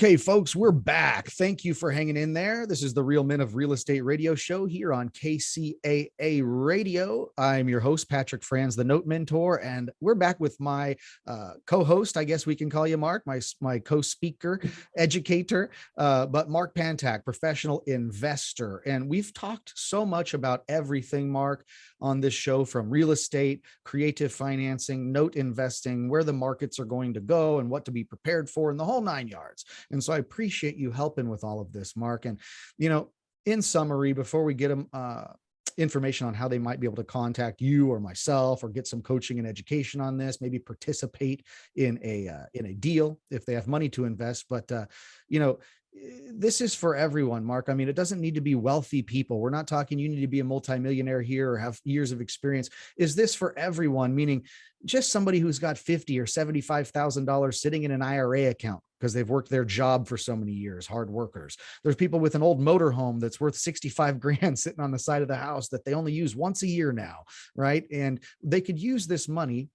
Okay, folks, we're back. Thank you for hanging in there. This is the Real Men of Real Estate radio show here on KCAA Radio. I'm your host, Patrick Franz, the Note Mentor, and we're back with my co-host, I guess we can call you Mark, my co-speaker, educator, but Mark Pantak, professional investor. And we've talked so much about everything, Mark, on this show, from real estate, creative financing, note investing, where the markets are going to go and what to be prepared for, and the whole 9 yards. And so I appreciate you helping with all of this, Mark. And, in summary, before we get them information on how they might be able to contact you or myself or get some coaching and education on this, maybe participate in a deal if they have money to invest. But, this is for everyone, Mark. I mean, it doesn't need to be wealthy people. We're not talking you need to be a multimillionaire here or have years of experience. Is this for everyone? Meaning just somebody who's got $50,000 or $75,000 sitting in an IRA account because they've worked their job for so many years, hard workers. There's people with an old motorhome that's worth 65 grand sitting on the side of the house that they only use once a year now, right? And they could use this money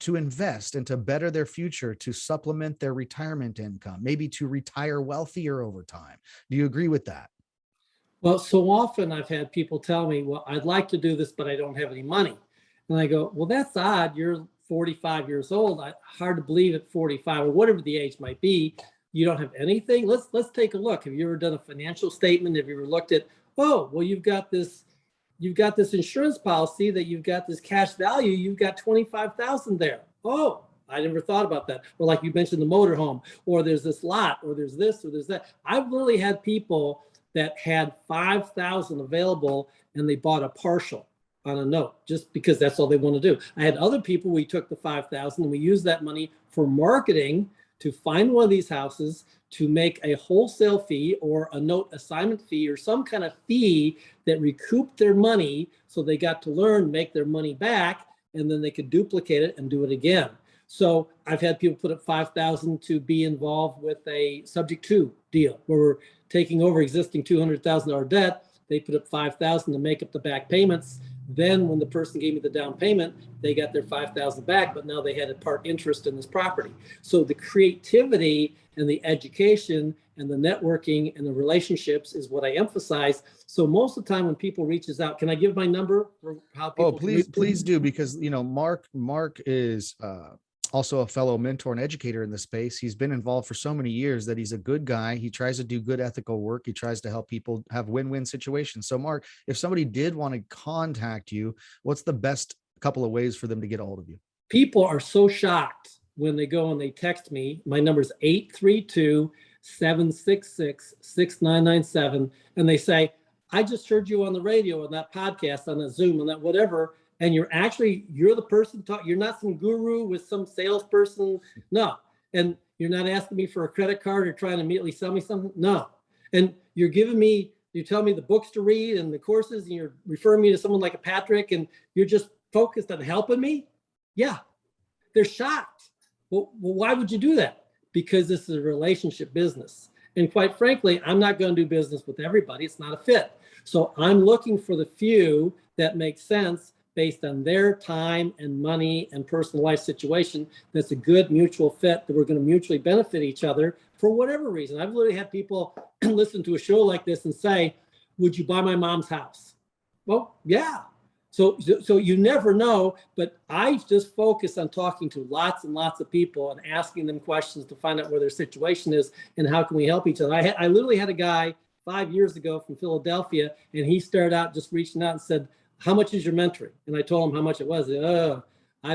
to invest and to better their future, to supplement their retirement income, maybe to retire wealthier over time. Do you agree with that? Well, so often I've had people tell me, well, I'd like to do this, but I don't have any money. And I go, well, that's odd. You're 45 years old. Hard to believe at 45 or whatever the age might be, you don't have anything. Let's take a look. Have you ever done a financial statement? Have you ever looked at, oh, well, you've got this insurance policy that you've got this cash value, you've got 25,000 there. Oh, I never thought about that. Or like you mentioned, the motorhome, or there's this lot, or there's this, or there's that. I've literally had people that had 5,000 available and they bought a partial on a note just because that's all they want to do. I had other people, we took the 5,000 and we used that money for marketing to find one of these houses, to make a wholesale fee or a note assignment fee or some kind of fee that recouped their money, so they got to learn, make their money back, and then they could duplicate it and do it again. So I've had people put up 5,000 to be involved with a subject to deal where we're taking over existing $200,000 debt. They put up 5,000 to make up the back payments. Then when the person gave me the down payment, they got their 5,000 back, but now they had a part interest in this property. So the creativity and the education and the networking and the relationships is what I emphasize. So most of the time when people reaches out, can I give my number for how people? Oh, please do, because Mark is also a fellow mentor and educator in the space. He's been involved for so many years that he's a good guy. He tries to do good ethical work. He tries to help people have win-win situations. So Mark, if somebody did want to contact you, what's the best couple of ways for them to get a hold of you? People are so shocked when they go and they text me. My number is 832-766-6997. And they say, I just heard you on the radio, on that podcast, on that Zoom, on that whatever. And you're the person you're not some guru with some salesperson. No. And you're not asking me for a credit card or trying to immediately sell me something. No. And you're telling me the books to read and the courses, and you're referring me to someone like a Patrick, and you're just focused on helping me. Yeah. They're shocked. Well, why would you do that? Because this is a relationship business. And quite frankly, I'm not going to do business with everybody. It's not a fit. So I'm looking for the few that make sense based on their time and money and personal life situation. That's a good mutual fit, that we're going to mutually benefit each other for whatever reason. I've literally had people listen to a show like this and say, would you buy my mom's house? Well, yeah. So you never know, but I just focus on talking to lots and lots of people and asking them questions to find out where their situation is and how can we help each other. I literally had a guy 5 years ago from Philadelphia, and he started out just reaching out and said, how much is your mentoring? And I told him how much it was. I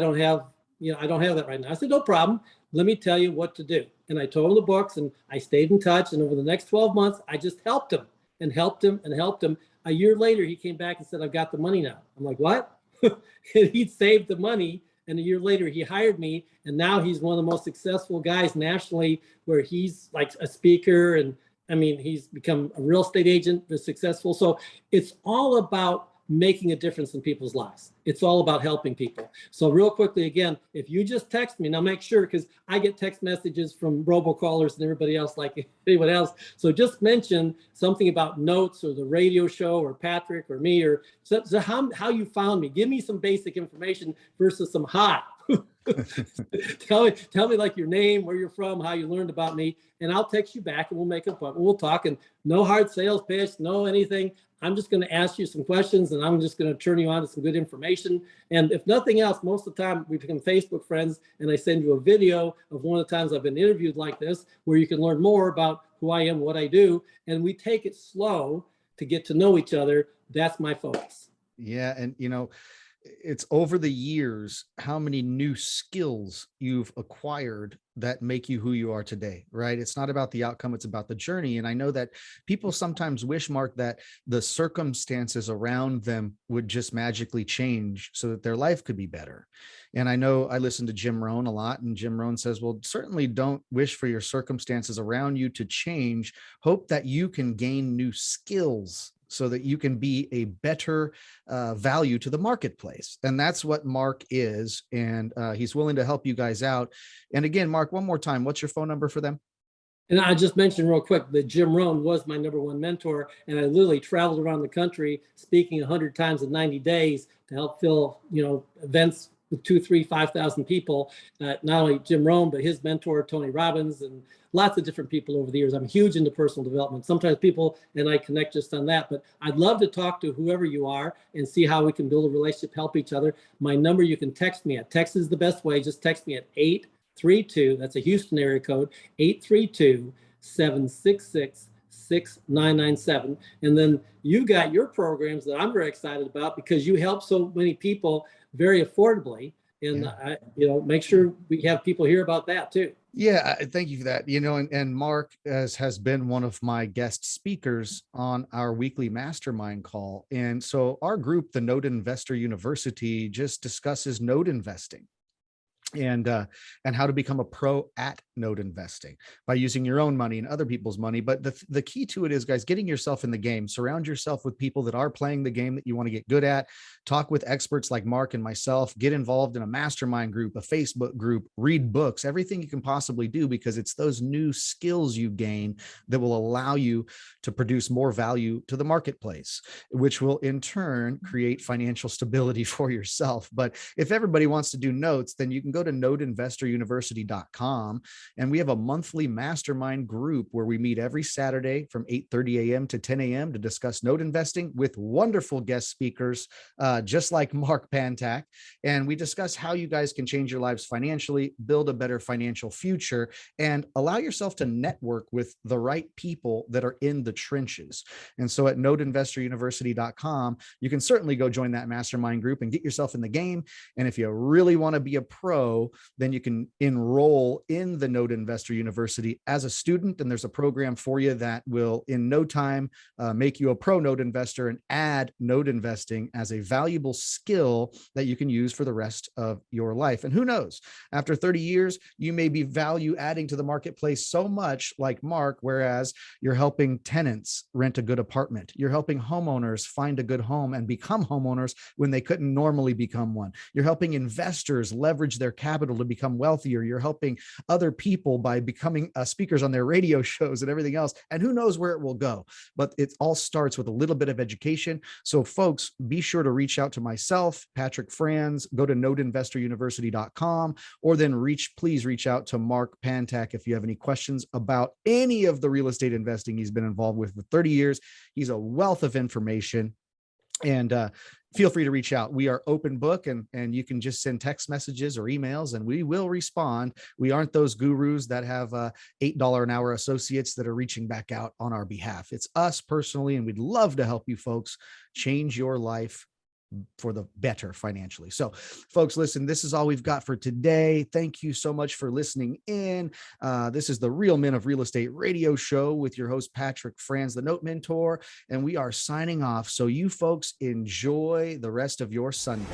don't have that right now. I said, no problem. Let me tell you what to do. And I told him the books, and I stayed in touch. And over the next 12 months, I just helped him and helped him and helped him. A year later, he came back and said, I've got the money now. I'm like, what? And he'd saved the money. And a year later, he hired me. And now he's one of the most successful guys nationally, where he's like a speaker. And I mean, he's become a real estate agent, that's successful. So it's all about making a difference in people's lives. It's all about helping people. So real quickly, again, if you just text me, now make sure, because I get text messages from robocallers and everybody else like anyone else. So just mention something about notes or the radio show or Patrick or me, or so how you found me. Give me some basic information versus some hot. tell me like your name, where you're from, how you learned about me, and I'll text you back and we'll make an appointment. We'll talk, and no hard sales pitch, no anything. I'm just going to ask you some questions and I'm just going to turn you on to some good information. And if nothing else, most of the time we become Facebook friends, and I send you a video of one of the times I've been interviewed like this, where you can learn more about who I am, what I do, and we take it slow to get to know each other. That's my focus. Yeah. And, it's over the years, how many new skills you've acquired that make you who you are today, right? It's not about the outcome, it's about the journey. And I know that people sometimes wish, Mark, that the circumstances around them would just magically change so that their life could be better. And I know I listen to Jim Rohn a lot, and Jim Rohn says, well, certainly don't wish for your circumstances around you to change. Hope that you can gain new skills so that you can be a better value to the marketplace. And that's what Mark is. And he's willing to help you guys out. And again, Mark, one more time, what's your phone number for them? And I just mentioned real quick that Jim Rohn was my #1 mentor. And I literally traveled around the country speaking 100 times in 90 days to help fill, events with 2,000, 3,000, 5,000 people. Not only Jim Rohn, but his mentor, Tony Robbins, and lots of different people over the years. I'm huge into personal development. Sometimes people and I connect just on that, but I'd love to talk to whoever you are and see how we can build a relationship, help each other. My number, you can text me at. Text is the best way. Just text me at 832, that's a Houston area code, 832-766-6997. And then you got your programs that I'm very excited about, because you help so many people very affordably. And make sure we have people hear about that too. Yeah, thank you for that. And Mark has been one of my guest speakers on our weekly mastermind call. And so our group, the Node Investor University, just discusses node investing and how to become a pro at node investing by using your own money and other people's money. But the key to it is, guys, getting yourself in the game. Surround yourself with people that are playing the game that you want to get good at. Talk with experts like Mark and myself. Get involved in a mastermind group, a Facebook group, read books, everything you can possibly do, because it's those new skills you gain that will allow you to produce more value to the marketplace, which will in turn create financial stability for yourself. But if everybody wants to do notes, then you can go to nodeinvestoruniversity.com, and we have a monthly mastermind group where we meet every Saturday from 8:30 a.m. to 10 a.m. to discuss node investing with wonderful guest speakers, just like Mark Pantak. And we discuss how you guys can change your lives financially, build a better financial future, and allow yourself to network with the right people that are in the trenches. And so at nodeinvestoruniversity.com, you can certainly go join that mastermind group and get yourself in the game. And if you really want to be a pro, then you can enroll in the Node Investor University as a student. And there's a program for you that will in no time make you a pro node investor and add node investing as a valuable skill that you can use for the rest of your life. And who knows, after 30 years, you may be value adding to the marketplace so much like Mark, whereas you're helping tenants rent a good apartment. You're helping homeowners find a good home and become homeowners when they couldn't normally become one. You're helping investors leverage their capital to become wealthier. You're helping other people by becoming speakers on their radio shows and everything else. And who knows where it will go, but it all starts with a little bit of education. So folks, be sure to reach out to myself, Patrick Franz, go to nodeinvestoruniversity.com, or then please reach out to Mark Pantak if you have any questions about any of the real estate investing he's been involved with for 30 years. He's a wealth of information. And feel free to reach out. We are open book, and you can just send text messages or emails and we will respond. We aren't those gurus that have $8 an hour associates that are reaching back out on our behalf. It's us personally, and we'd love to help you folks change your life for the better financially. So folks, listen, this is all we've got for today. Thank you so much for listening in. This is the Real Men of Real Estate radio show with your host, Patrick Franz, the Note Mentor, and we are signing off. So you folks enjoy the rest of your Sunday.